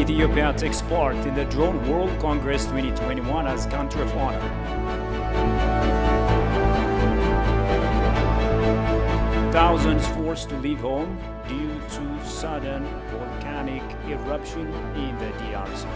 Ethiopia takes part in the Drone World Congress 2021 as country of honor. Thousands forced to leave home due to sudden volcanic eruption in the DRC.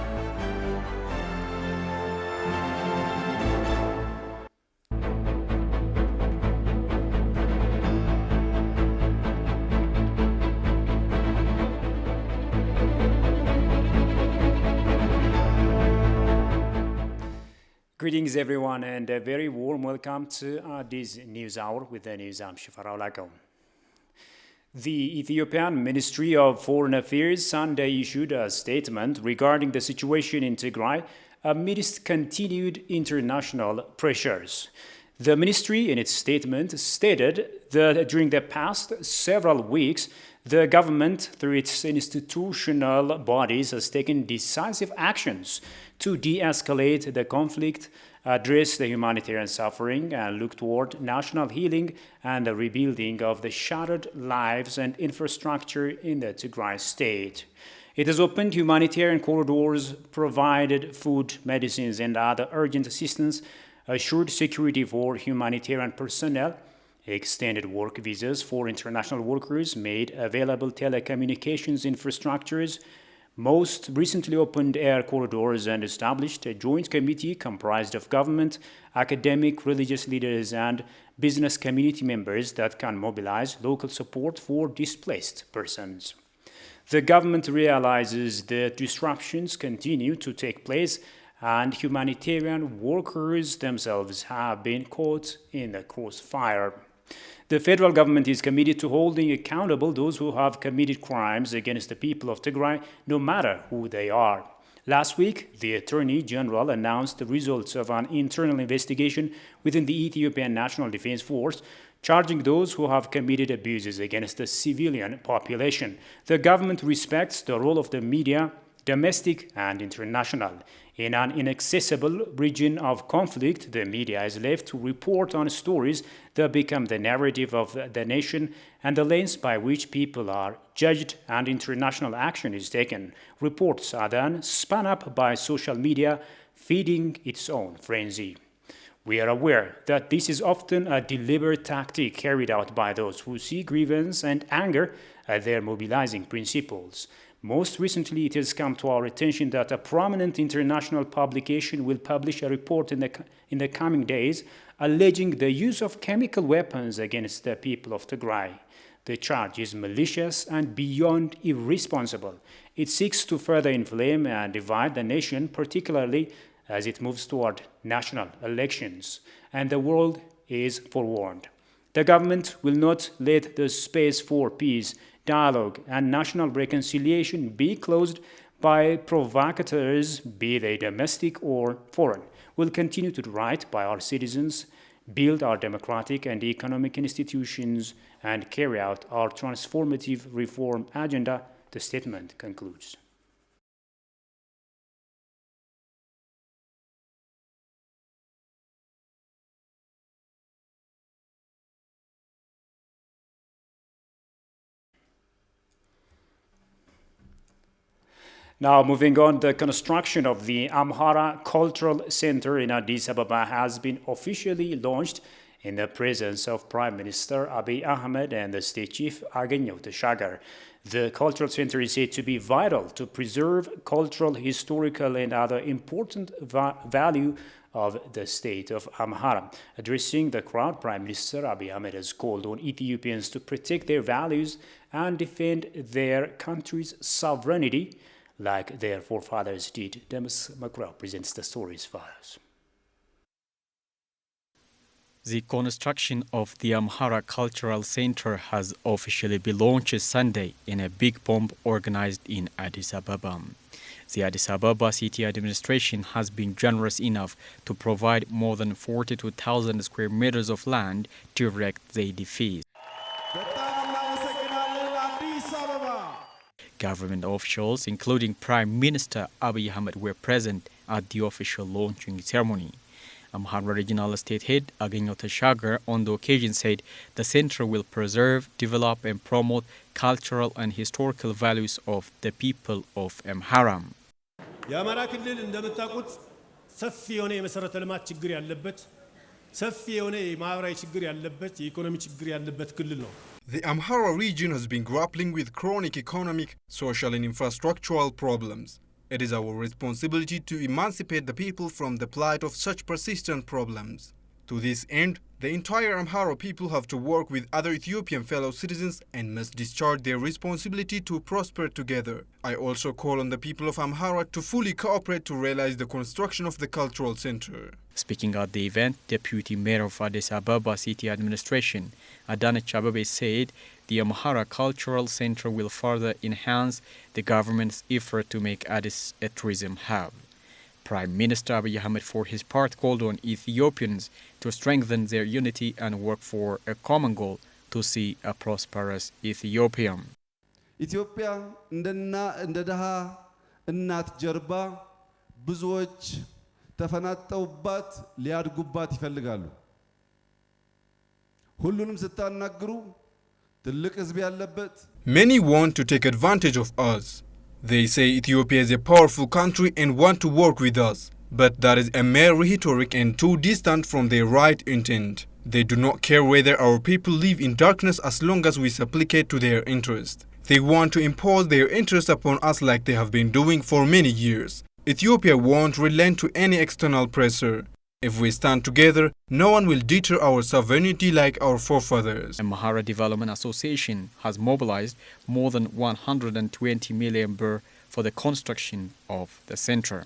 Greetings everyone and a very warm welcome to this news hour with the news. I'm Shifarao Lagom. The Ethiopian Ministry of Foreign Affairs Sunday issued a statement regarding the situation in Tigray amidst continued international pressures. The ministry in its statement stated that during the past several weeks, the government, through its institutional bodies, has taken decisive actions to de-escalate the conflict, address the humanitarian suffering, and look toward national healing and the rebuilding of the shattered lives and infrastructure in the Tigray state. It has opened humanitarian corridors, provided food, medicines, and other urgent assistance, assured security for humanitarian personnel, extended work visas for international workers, made available telecommunications infrastructures, most recently opened air corridors, and established a joint committee comprised of government, academic, religious leaders, and business community members that can mobilize local support for displaced persons. The government realizes that disruptions continue to take place and humanitarian workers themselves have been caught in the crossfire. The federal government is committed to holding accountable those who have committed crimes against the people of Tigray, no matter who they are. Last week, the Attorney General announced the results of an internal investigation within the Ethiopian National Defense Force, charging those who have committed abuses against the civilian population. The government respects the role of the media, domestic and international. In an inaccessible region of conflict, the media is left to report on stories that become the narrative of the nation and the lens by which people are judged and international action is taken. Reports are then spun up by social media, feeding its own frenzy. We are aware that this is often a deliberate tactic carried out by those who see grievance and anger as their mobilizing principles. Most recently, it has come to our attention that a prominent international publication will publish a report in the coming days alleging the use of chemical weapons against the people of Tigray. The charge is malicious and beyond irresponsible. It seeks to further inflame and divide the nation, particularly as it moves toward national elections, and the world is forewarned. The government will not let the space for peace, dialogue, and national reconciliation be closed by provocateurs, be they domestic or foreign. We'll continue to do right by our citizens, build our democratic and economic institutions, and carry out our transformative reform agenda, the statement concludes. Now, moving on, the construction of the Amhara Cultural Center in Addis Ababa has been officially launched in the presence of Prime Minister Abiy Ahmed and the State Chief Agenyo Teshagar. The cultural center is said to be vital to preserve cultural, historical, and other important value of the state of Amhara. Addressing the crowd, Prime Minister Abiy Ahmed has called on Ethiopians to protect their values and defend their country's sovereignty like their forefathers did. Demis Makrel presents the story as follows. The construction of the Amhara Cultural Center has officially been launched Sunday in a big bomb organized in Addis Ababa. The Addis Ababa city administration has been generous enough to provide more than 42,000 square meters of land to erect the edifice. Government officials, including Prime Minister Abiy Ahmed, were present at the official launching ceremony. Amhara Regional State Head Agenyo Tashagar on the occasion said the center will preserve, develop and promote cultural and historical values of the people of Amhara. የአማራ ክልል እንደምታውቁት ሰፊ የሆነ የመሰረተ ልማት ችግር ያለበት ሰፊ የሆነ የማህበራዊ ችግር ያለበት የኢኮኖሚ ችግር ያለበት ክልል ነው። The Amhara region has been grappling with chronic economic, social and infrastructural problems. It is our responsibility to emancipate the people from the plight of such persistent problems. To this end, the entire Amhara people have to work with other Ethiopian fellow citizens and must discharge their responsibility to prosper together. I also call on the people of Amhara to fully cooperate to realize the construction of the cultural center. Speaking at the event, Deputy Mayor of Addis Ababa City Administration, Adanech Abebe, said the Amhara Cultural Center will further enhance the government's effort to make Addis a tourism hub. Prime Minister Abiy Ahmed, for his part, called on Ethiopians to strengthen their unity and work for a common goal to see a prosperous Ethiopia. Ethiopia እንደ ደሃ እናት ጀርባ ብዙዎች ተፈናጠውባት ሊያድጉባት ይፈልጋሉ። ሁሉንም ስታናግሩ ትልቅ ህዝብ ያለበት Many want to take advantage of us. They say Ethiopia is a powerful country and want to work with us, but that is a mere rhetoric and too distant from their right intent. They do not care whether our people live in darkness as long as we supplicate to their interest. They want to impose their interest upon us like they have been doing for many years. Ethiopia won't relent to any external pressure. If we stand together, no one will deter our sovereignty like our forefathers. Amhara Development Association has mobilized more than 120 million birr for the construction of the center.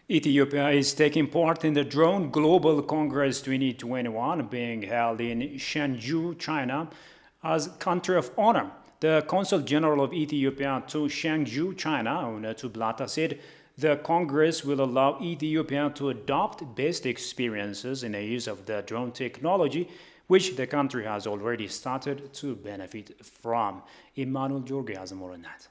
Ethiopia is taking part in the Drone Global Congress 2021 being held in Shenzhou, China, as country of honor. The Consul General of Ethiopia to Shenzhou, China, Unetu Blata, said the Congress will allow Ethiopia to adopt best experiences in the use of the drone technology, which the country has already started to benefit from. Emmanuel Jorge has more on that.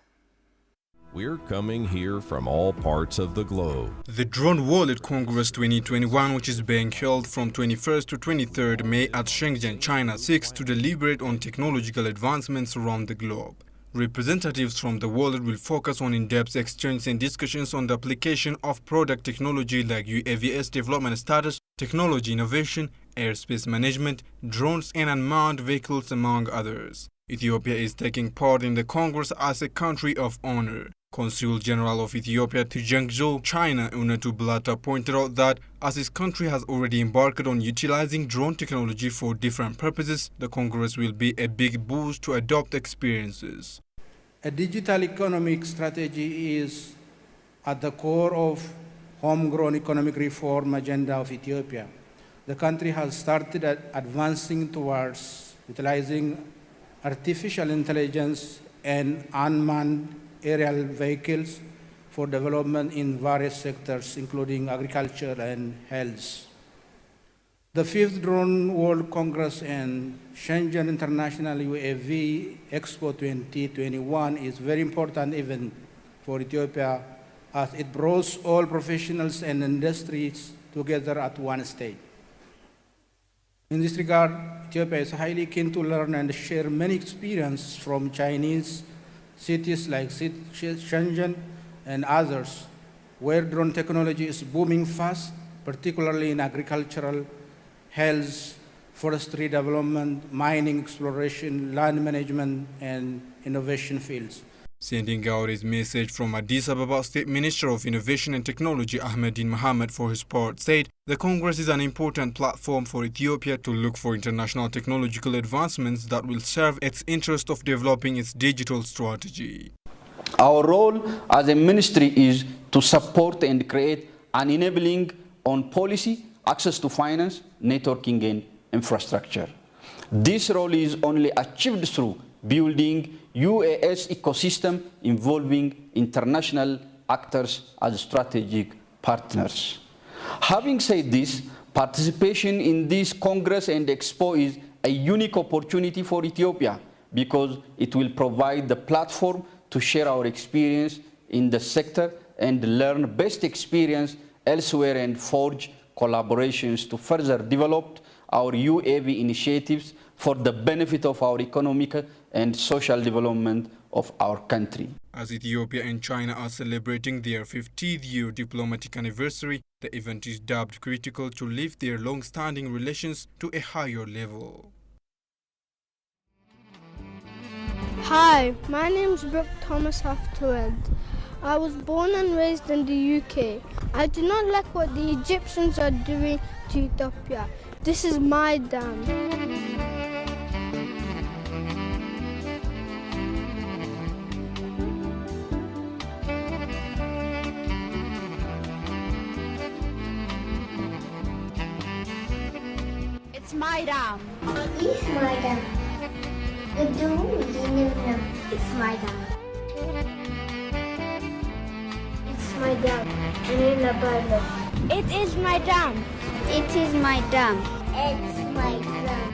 We're coming here from all parts of the globe. The Drone World Congress 2021, which is being held from 21st to 23rd May at Shenzhen, China, seeks to deliberate on technological advancements around the globe. Representatives from the world will focus on in-depth exchange and discussions on the application of product technology like UAVs development status, technology innovation, airspace management, drones and unmanned vehicles, among others. Ethiopia is taking part in the Congress as a country of honor. Consul General of Ethiopia to Shenzhou, China, Unetu Blata, pointed out that as his country has already embarked on utilizing drone technology for different purposes, the Congress will be a big boost to adopt experiences. A digital economic strategy is at the core of homegrown economic reform agenda of Ethiopia. The country has started advancing towards utilizing artificial intelligence and unmanned aerial vehicles for development in various sectors, including agriculture and health. The 5th Drone World Congress and Shenzhen International UAV Expo 2021 is a very important event for Ethiopia as it draws all professionals and industries together at one stage. In this regard, Ethiopia is highly keen to learn and share many experiences from Chinese cities like Shenzhen and others, where drone technology is booming fast, particularly in agricultural, health, forestry development, mining exploration, land management, and innovation fields. Sending out his message from Addis Ababa State Minister of Innovation and Technology Ahmedin Mohammed for his part said the Congress is an important platform for Ethiopia to look for international technological advancements that will serve its interest of developing its digital strategy. Our role as a ministry is to support and create an enabling on policy, access to finance, networking and infrastructure. This role is only achieved through building UAS ecosystem involving international actors as strategic partners. Having said this, participation in this Congress and Expo is a unique opportunity for Ethiopia because it will provide the platform to share our experience in the sector and learn best experience elsewhere and forge collaborations to further develop our UAV initiatives for the benefit of our economic and social development of our country. As Ethiopia and China are celebrating their 50th year diplomatic anniversary, the event is dubbed critical to lift their long-standing relations to a higher level. Hi, my name is Brooke Thomas Hafterweld. I was born and raised in the UK. I do not like what the Egyptians are doing to Ethiopia. This is my dam. It's my dam. It's my dam. It's my dam. It's my dam. It is my dam. It is my dam. It's my dam.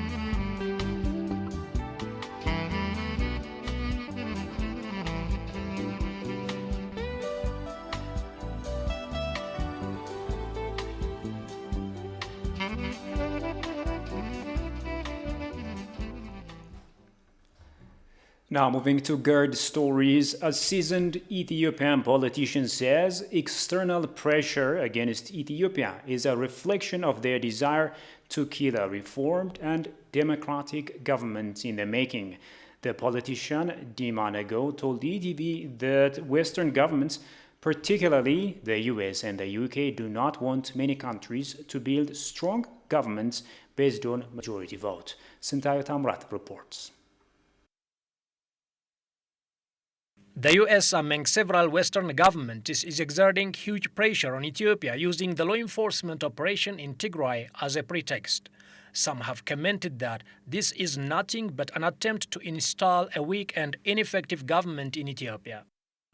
Now moving to GERD stories, a seasoned Ethiopian politician says external pressure against Ethiopia is a reflection of their desire to kill a reformed and democratic government in the making. The politician Dima Nego told ETV that Western governments, particularly the US and the UK, do not want many countries to build strong governments based on majority vote. Sintayo Tamrat reports. The US, among several Western governments, is exerting huge pressure on Ethiopia using the law enforcement operation in Tigray as a pretext. Some have commented that this is nothing but an attempt to install a weak and ineffective government in Ethiopia.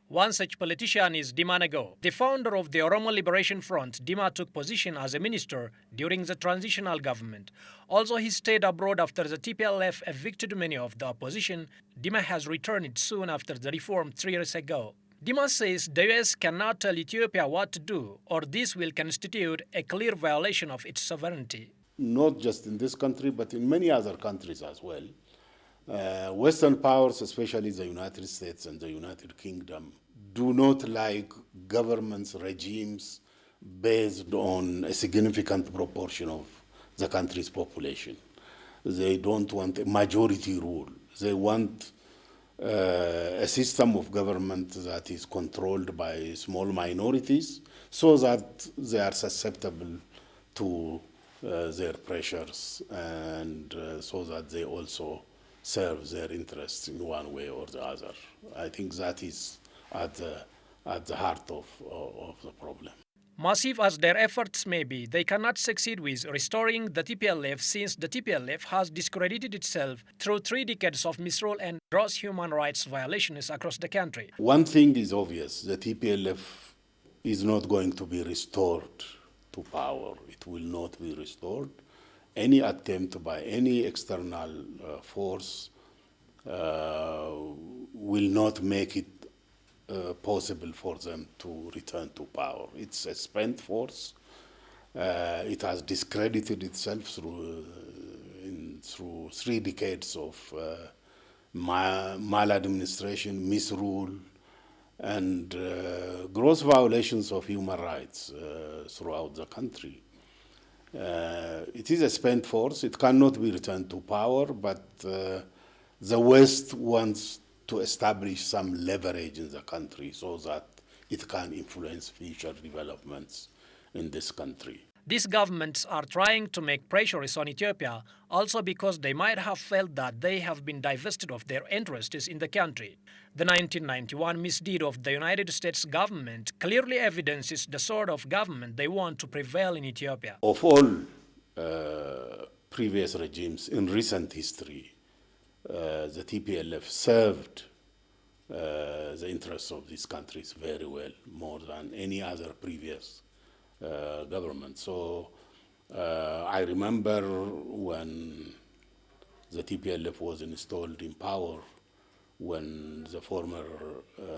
One such politician is Dima Nego. The founder of the Oromo Liberation Front, Dima took position as a minister during the transitional government. Although he stayed abroad after the TPLF evicted many of the opposition, Dima has returned soon after the reform 3 years ago. Dima says the US cannot tell Ethiopia what to do, or this will constitute a clear violation of its sovereignty. Not just in this country, but in many other countries as well. Western powers, especially the United States and the United Kingdom, do not like governments, regimes based on a significant proportion of the country's population. They don't want a majority rule. They want a system of government that is controlled by small minorities so that they are susceptible to their pressures and so that they also serve their interests in one way or the other. I think that is at the heart of the problem. Massive as their efforts may be, they cannot succeed with restoring the TPLF since the TPLF has discredited itself through 3 decades of misrule and gross human rights violations across the country. One thing is obvious, the TPLF is not going to be restored to power. It will not be restored. Any attempt by any external force will not make it possible for them to return to power. It's a spent force. It has discredited itself through 3 decades of maladministration, misrule, and gross violations of human rights throughout the country. It is a spent force. It cannot be returned to power, but the West wants to establish some leverage in the country so that it can influence future developments in this country. These governments are trying to make pressures on Ethiopia also because they might have felt that they have been divested of their interests in the country. The 1991 misdeed of the United States government clearly evidences the sort of government they want to prevail in Ethiopia. Of all previous regimes in recent history, the TPLF served the interests of these countries very well, more than any other previous government. So I remember when the TPLF was installed in power, when the former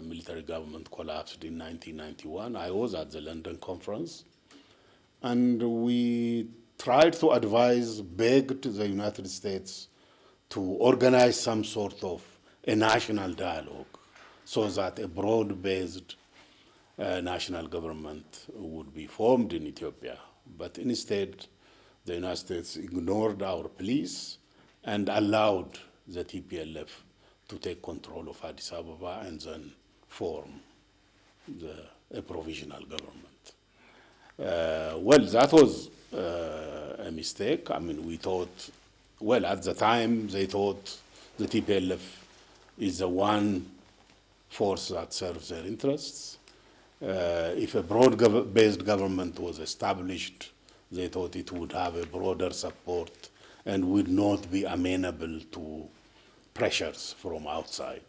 military government collapsed in 1991. I was at the London conference, and we tried to advise, begged the United States to organize some sort of a national dialogue so that a broad-based national government would be formed in Ethiopia. But instead, the United States ignored our pleas and allowed the TPLF to take control of Addis Ababa and then form a provisional government. Well, that was a mistake. I mean, we thought, well, at the time, they thought the TPLF is the one force that serves their interests. If a broad-based government was established, they thought it would have a broader support and would not be amenable to pressures from outside.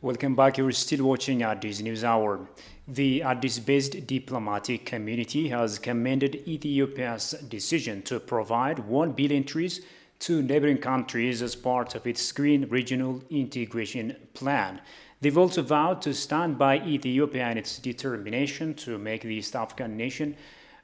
Welcome back. You're still watching Addis News Hour. The Addis-based diplomatic community has commended Ethiopia's decision to provide 1 billion trees to neighboring countries as part of its Green Regional Integration Plan. They've also vowed to stand by Ethiopia in its determination to make the East African nation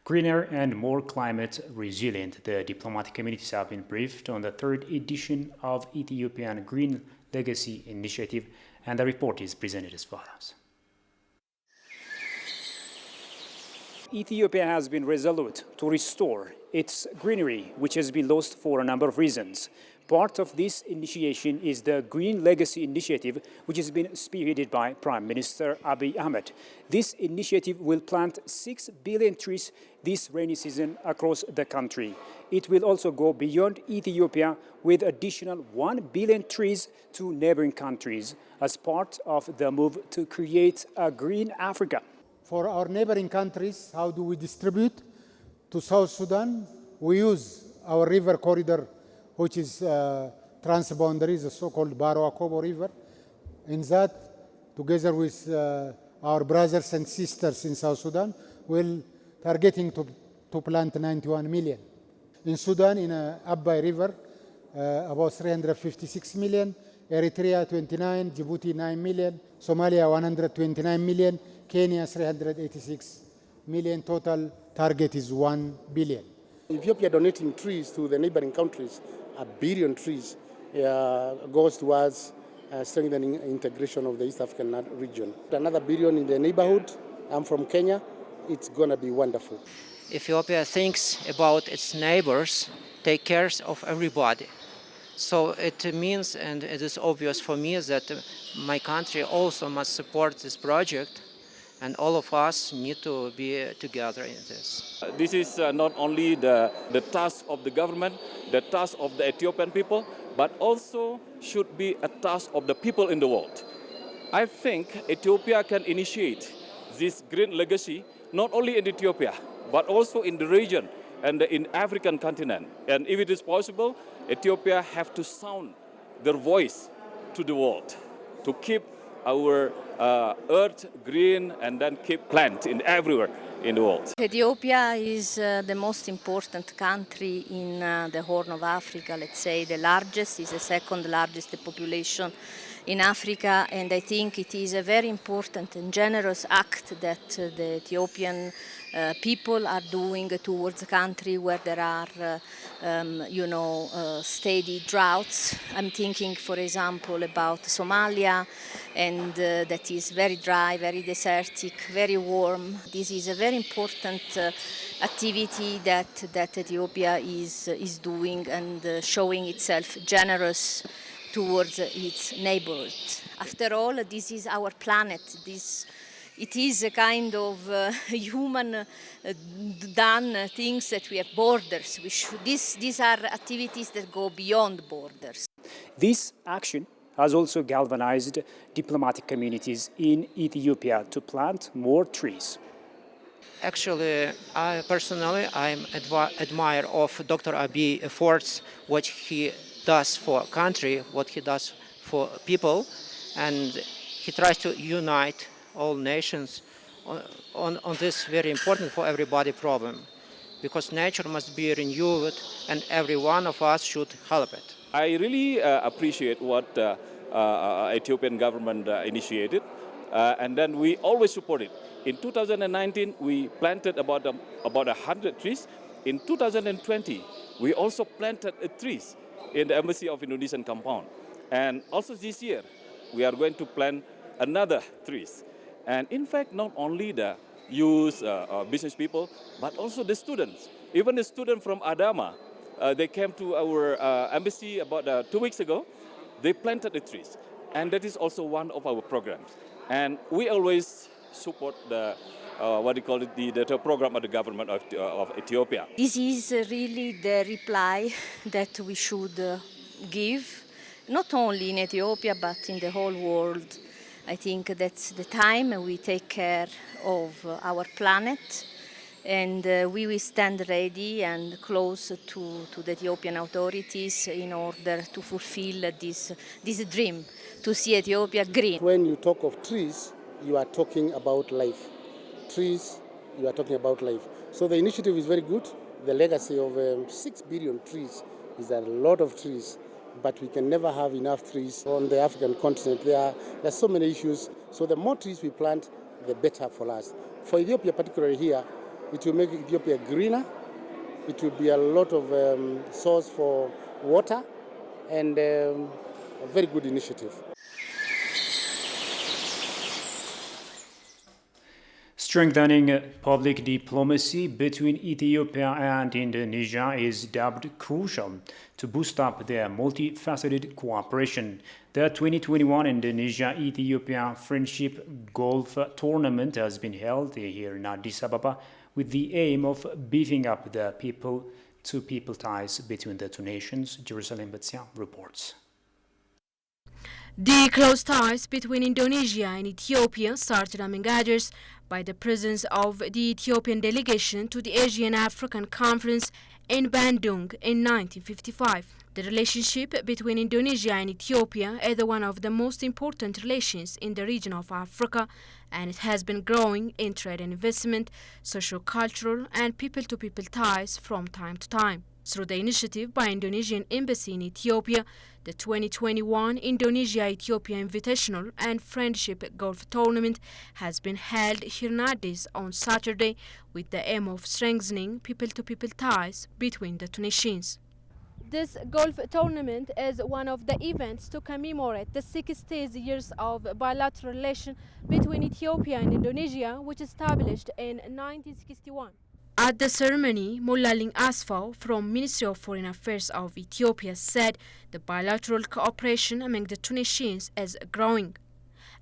greener and more climate resilient. The diplomatic communities have been briefed on the 3rd edition of Ethiopian Green Legacy Initiative, and the report is presented as follows. Ethiopia has been resolute to restore its greenery, which has been lost for a number of reasons. Part of this initiation is the Green Legacy Initiative, which has been spearheaded by Prime Minister Abiy Ahmed. This initiative will plant 6 billion trees this rainy season across the country. It will also go beyond Ethiopia with additional 1 billion trees to neighboring countries as part of the move to create a green Africa. For our neighboring countries, how do we distribute? To South Sudan, we use our river corridor, which is transboundary, the so-called Baro-Akobo River. In that, together with our brothers and sisters in South Sudan, we're targeting to plant 91 million. In Sudan, in Abai River, about 356 million, Eritrea 29, Djibouti 9 million, Somalia 129 million, Kenya 386 million. Total target is 1 billion. Ethiopia donating trees to the neighboring countries, 1 billion trees, goes towards strengthening integration of the East African region. Another 1 billion in the neighborhood. I'm from Kenya. It's going to be wonderful. Ethiopia thinks about its neighbors, take care of everybody. So it means, and it is obvious for me, that my country also must support this project, and all of us need to be together in this. This is not only the task of the government, the task of the Ethiopian people, but also should be a task of the people in the world. I think Ethiopia can initiate this great legacy not only in Ethiopia, but also in the region and in African continent. And if it is possible, Ethiopia have to sound their voice to the world to keep our earth green and then keep plant in everywhere in the world. Ethiopia is the most important country in the Horn of Africa, let's say the largest, is the second largest population in Africa, and I think it is a very important and generous act that the Ethiopian people are doing towards a country where there are, steady droughts. I'm thinking, for example, about Somalia, and that is very dry, very desertic, very warm. This is a very important activity that Ethiopia is doing and showing itself generous towards its neighborhood. After all, this is our planet. It is a kind of human done things that we have borders. These are activities that go beyond borders. This action has also galvanized diplomatic communities in Ethiopia to plant more trees. Actually, I personally, I'm admirer of Dr. Abiy efforts, what he does for country, what he does for people, and he tries to unite all nations on this very important for everybody problem, because nature must be renewed and every one of us should help it. I really appreciate what Ethiopian government initiated, and then we always support it. In 2019, we planted about 100 trees. In 2020, we also planted trees in the Embassy of Indonesian compound. And also this year, we are going to plant another trees. And in fact, not only the youth, business people, but also the students. Even the student from Adama, they came to our embassy about 2 weeks ago. They planted the trees. And that is also one of our programs. And we always support the the program of the government of Ethiopia. This is really the reply that we should give, not only in Ethiopia, but in the whole world. I think that's the time we take care of our planet, and we will stand ready and close to the Ethiopian authorities in order to fulfill this dream, to see Ethiopia green. When you talk of trees, you are talking about life. Trees, you are talking about life. So the initiative is very good. The legacy of 6 billion trees is a lot of trees, but we can never have enough trees on the African continent. There are so many issues. So the more trees we plant, the better for us. For Ethiopia, particularly here, it will make Ethiopia greener. It will be a lot of source for water, and a very good initiative. Strengthening public diplomacy between Ethiopia and Indonesia is dubbed crucial to boost up their multifaceted cooperation. The 2021 Indonesia-Ethiopia Friendship Golf Tournament has been held here in Addis Ababa with the aim of beefing up the people-to-people ties between the two nations. Jerusalem Betsia reports. The close ties between Indonesia and Ethiopia started, among others, by the presence of the Ethiopian delegation to the Asian African Conference in Bandung in 1955. The relationship between Indonesia and Ethiopia is one of the most important relations in the region of Africa, and it has been growing in trade and investment, socio-cultural and people-to-people ties from time to time. Through the initiative by Indonesian Embassy in Ethiopia, the 2021 Indonesia-Ethiopia Invitational and Friendship Golf Tournament has been held here in Addis on Saturday with the aim of strengthening people-to-people ties between the two nations. This golf tournament is one of the events to commemorate the 60th years of bilateral relation between Ethiopia and Indonesia, which established in 1961. At the ceremony, Molaling Asfaw from Ministry of Foreign Affairs of Ethiopia said the bilateral cooperation among the two nations is growing,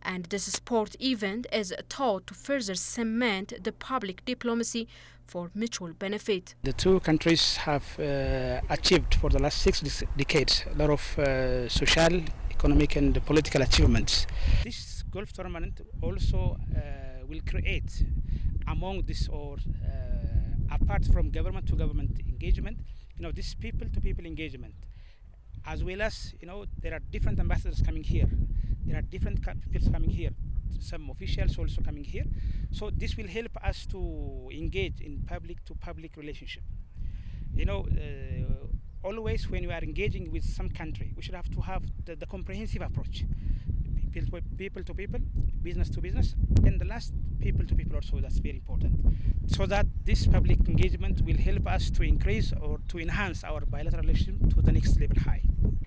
and this sport event is thought to further cement the public diplomacy for mutual benefit. The two countries have achieved for the last 6 decades a lot of social, economic and political achievements. This golf tournament also will create among this or apart from government to government engagement, this people to people engagement, as well as, there are different ambassadors coming here. There are different people coming here, some officials also coming here. So this will help us to engage in public to public relationship. Always when we are engaging with some country, we should have to have the comprehensive approach. People to people, business to business, and the last people to people also, that's very important. So that this public engagement will help us to increase or to enhance our bilateral relationship to the next level high.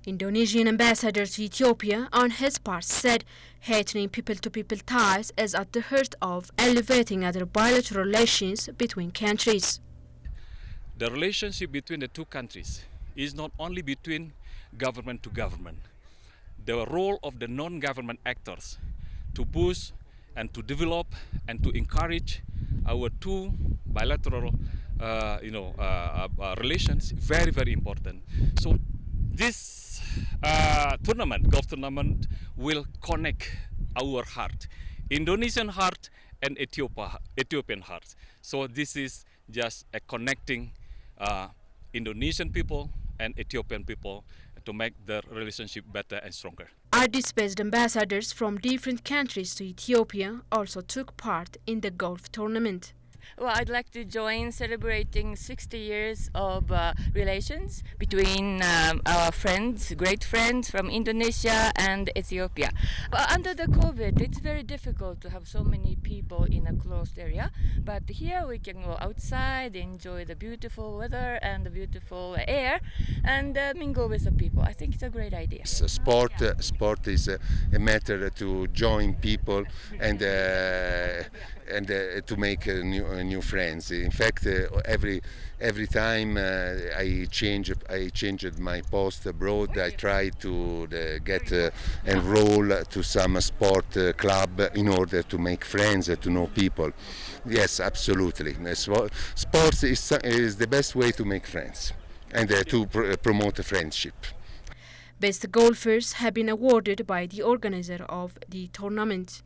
Indonesian ambassador to Ethiopia, on his part, said heightening people-to-people ties is at the heart of elevating other bilateral relations between countries. The relationship between the two countries is not only between government to government. The role of the non-government actors to boost and to develop and to encourage our two bilateral relations very, very important. So this golf tournament will connect our heart, Indonesian heart and Ethiopian heart. So this is just a connecting Indonesian people and Ethiopian people to make the relationship better and stronger. Addis-based ambassadors from different countries to Ethiopia also took part in the golf tournament. Well, I'd like to join celebrating 60 years of relations between our friends, great friends from Indonesia and Ethiopia. But under the COVID, it's very difficult to have so many people in a closed area. But here we can go outside, enjoy the beautiful weather and the beautiful air, and mingle with the people. I think it's a great idea. Sport is a matter to join people and to make new friends. In fact, every time I changed my post abroad, I try to get enroll to some sport club in order to make friends, to know people. Yes, absolutely. Sports is the best way to make friends and to promote a friendship. Best golfers have been awarded by the organizer of the tournament.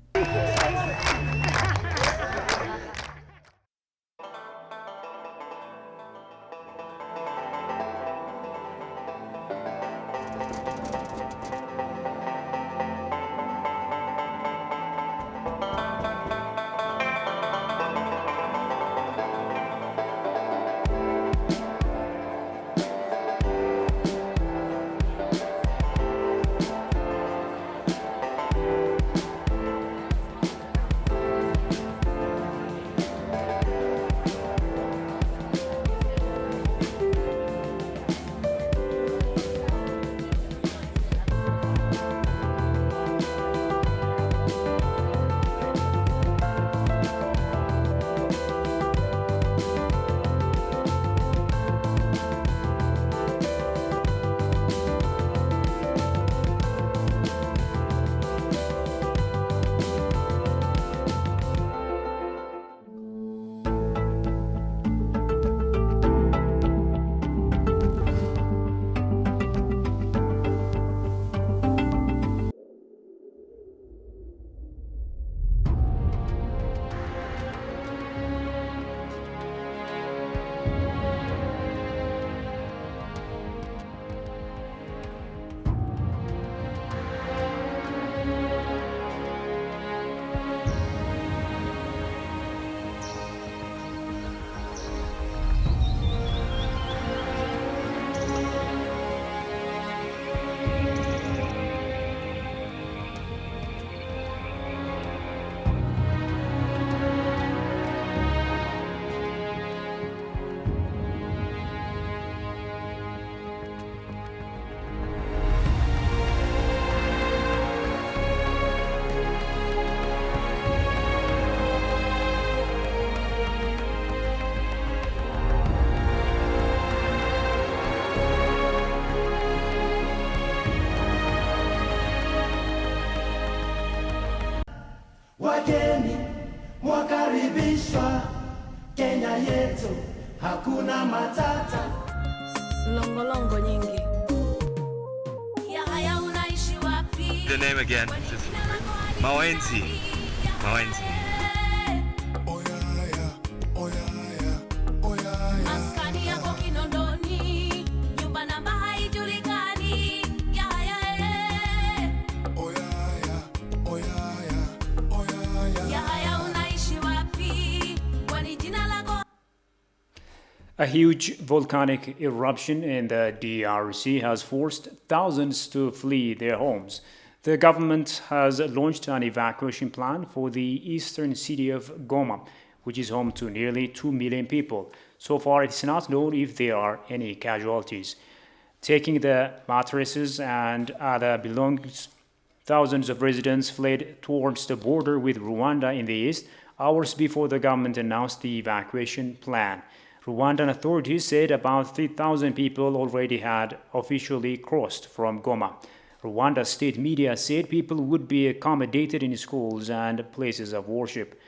wageni mwakaribishwa Kenya yetu, hakuna matata. Longolongo nyingi. The name again. Mawenzi. Mawenzi. A huge volcanic eruption in the DRC has forced thousands to flee their homes. The government has launched an evacuation plan for the eastern city of Goma, which is home to nearly 2 million people. So far, it's not known if there are any casualties. Taking the mattresses and other belongings, thousands of residents fled towards the border with Rwanda in the east, hours before the government announced the evacuation plan. Rwandan authorities said about 3,000 people already had officially crossed from Goma. Rwanda state media said people would be accommodated in schools and places of worship.